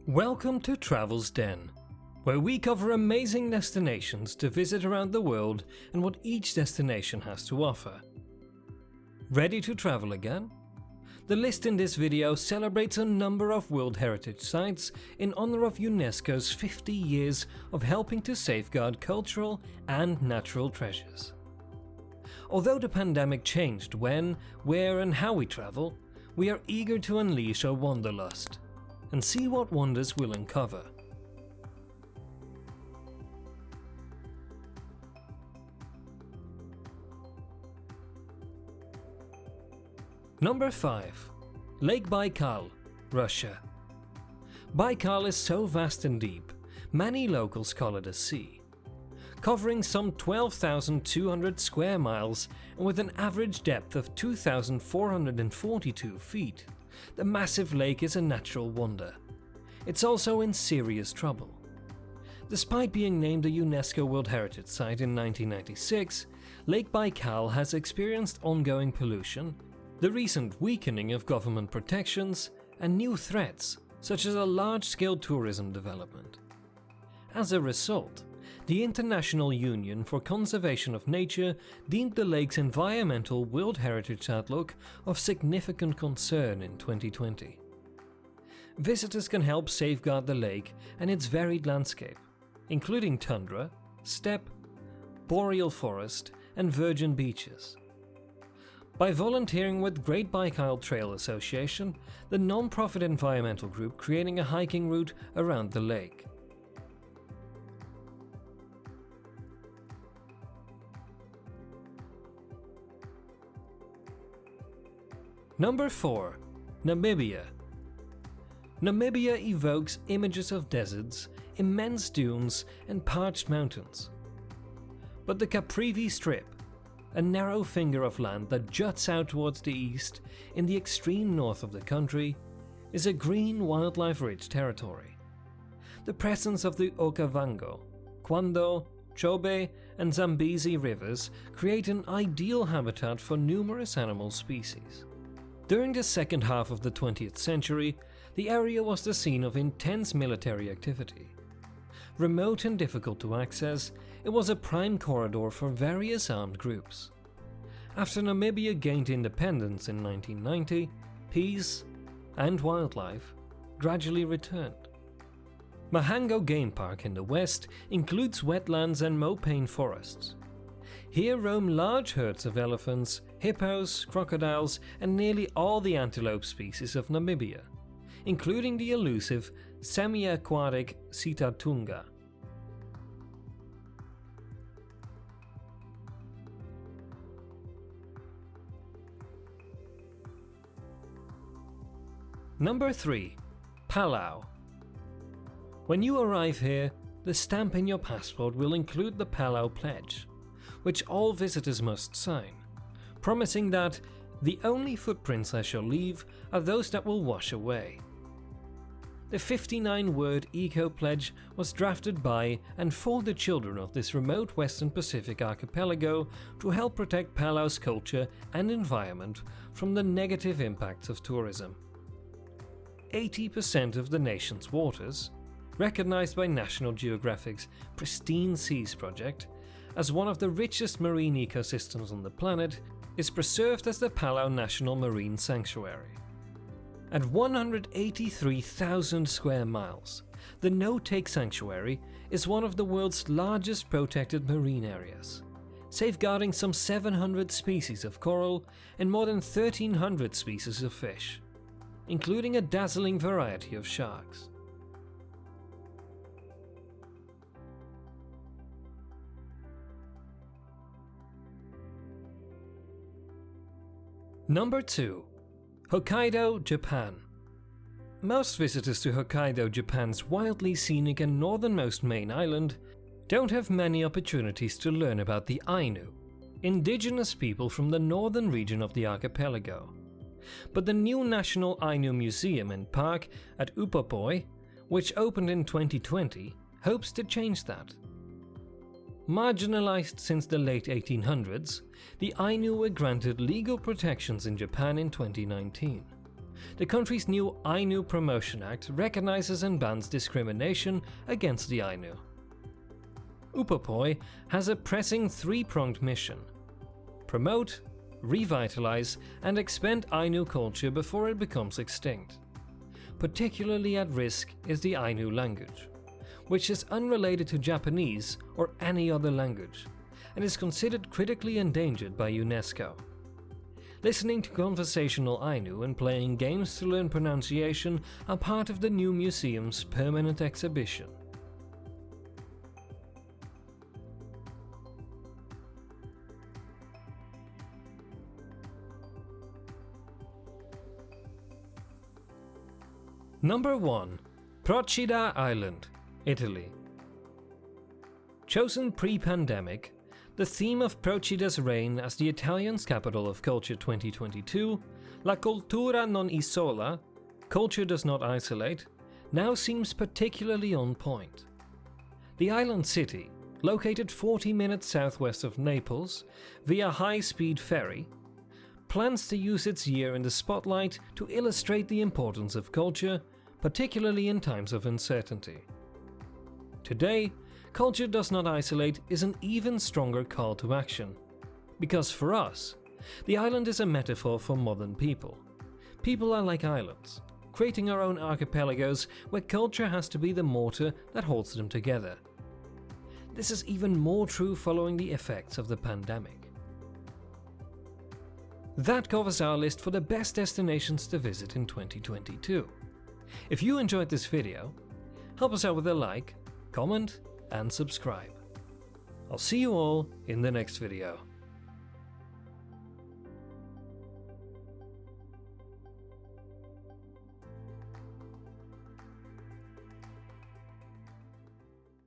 Welcome to Travel's Den, where we cover amazing destinations to visit around the world and what each destination has to offer. Ready to travel again? The list in this video celebrates a number of World Heritage Sites in honor of UNESCO's 50 years of helping to safeguard cultural and natural treasures. Although the pandemic changed when, where and how we travel, we are eager to unleash our wanderlust and see what wonders we'll uncover. Number 5. Lake Baikal, Russia. Baikal is so vast and deep, many locals call it a sea. Covering some 12,200 square miles and with an average depth of 2,442 feet, the massive lake is a natural wonder. It's also in serious trouble. Despite being named a UNESCO World Heritage Site in 1996, Lake Baikal has experienced ongoing pollution, the recent weakening of government protections, and new threats, such as a large-scale tourism development. As a result, the International Union for Conservation of Nature deemed the lake's environmental World Heritage outlook of significant concern in 2020. Visitors can help safeguard the lake and its varied landscape, including tundra, steppe, boreal forest, and virgin beaches. By volunteering with Great Baikal Trail Association, the non-profit environmental group creating a hiking route around the lake. Number 4. Namibia. Namibia evokes images of deserts, immense dunes, and parched mountains. But the Caprivi Strip, a narrow finger of land that juts out towards the east in the extreme north of the country, is a green, wildlife-rich territory. The presence of the Okavango, Kwando, Chobe, and Zambezi rivers create an ideal habitat for numerous animal species. During the second half of the 20th century, the area was the scene of intense military activity. Remote and difficult to access, it was a prime corridor for various armed groups. After Namibia gained independence in 1990, peace and wildlife gradually returned. Mahango Game Park in the west includes wetlands and mopane forests. Here roam large herds of elephants, hippos, crocodiles, and nearly all the antelope species of Namibia, including the elusive semi-aquatic Sitatunga. Number 3. Palau. When you arrive here, the stamp in your passport will include the Palau Pledge, which all visitors must sign, promising that the only footprints I shall leave are those that will wash away. The 59-word eco-pledge was drafted by and for the children of this remote Western Pacific archipelago to help protect Palau's culture and environment from the negative impacts of tourism. 80% of the nation's waters, recognized by National Geographic's Pristine Seas project as one of the richest marine ecosystems on the planet, is preserved as the Palau National Marine Sanctuary. At 183,000 square miles, the No-Take Sanctuary is one of the world's largest protected marine areas, safeguarding some 700 species of coral and more than 1,300 species of fish, including a dazzling variety of sharks. Number 2. Hokkaido, Japan. Most visitors to Hokkaido, Japan's wildly scenic and northernmost main island, don't have many opportunities to learn about the Ainu, indigenous people from the northern region of the archipelago. But the new National Ainu Museum and Park at Upapoi, which opened in 2020, hopes to change that. Marginalized since the late 1800s, the Ainu were granted legal protections in Japan in 2019, the country's new Ainu Promotion Act recognizes and bans discrimination against the Ainu. Upapoi has a pressing three-pronged mission: promote, revitalize, and expand Ainu culture before it becomes extinct. Particularly at risk is the Ainu language, which is unrelated to Japanese or any other language, and is considered critically endangered by UNESCO. Listening to conversational Ainu and playing games to learn pronunciation are part of the new museum's permanent exhibition. Number 1. Procida Island, Italy. Chosen pre-pandemic, the theme of Procida's reign as the Italian's capital of culture 2022, La cultura non isola, culture does not isolate, now seems particularly on point. The island city, located 40 minutes southwest of Naples via high-speed ferry, plans to use its year in the spotlight to illustrate the importance of culture, particularly in times of uncertainty. Today, culture does not isolate is an even stronger call to action. Because for us, the island is a metaphor for modern people. People are like islands, creating our own archipelagos where culture has to be the mortar that holds them together. This is even more true following the effects of the pandemic. That covers our list for the best destinations to visit in 2022. If you enjoyed this video, help us out with a like, comment, and subscribe. I'll see you all in the next video.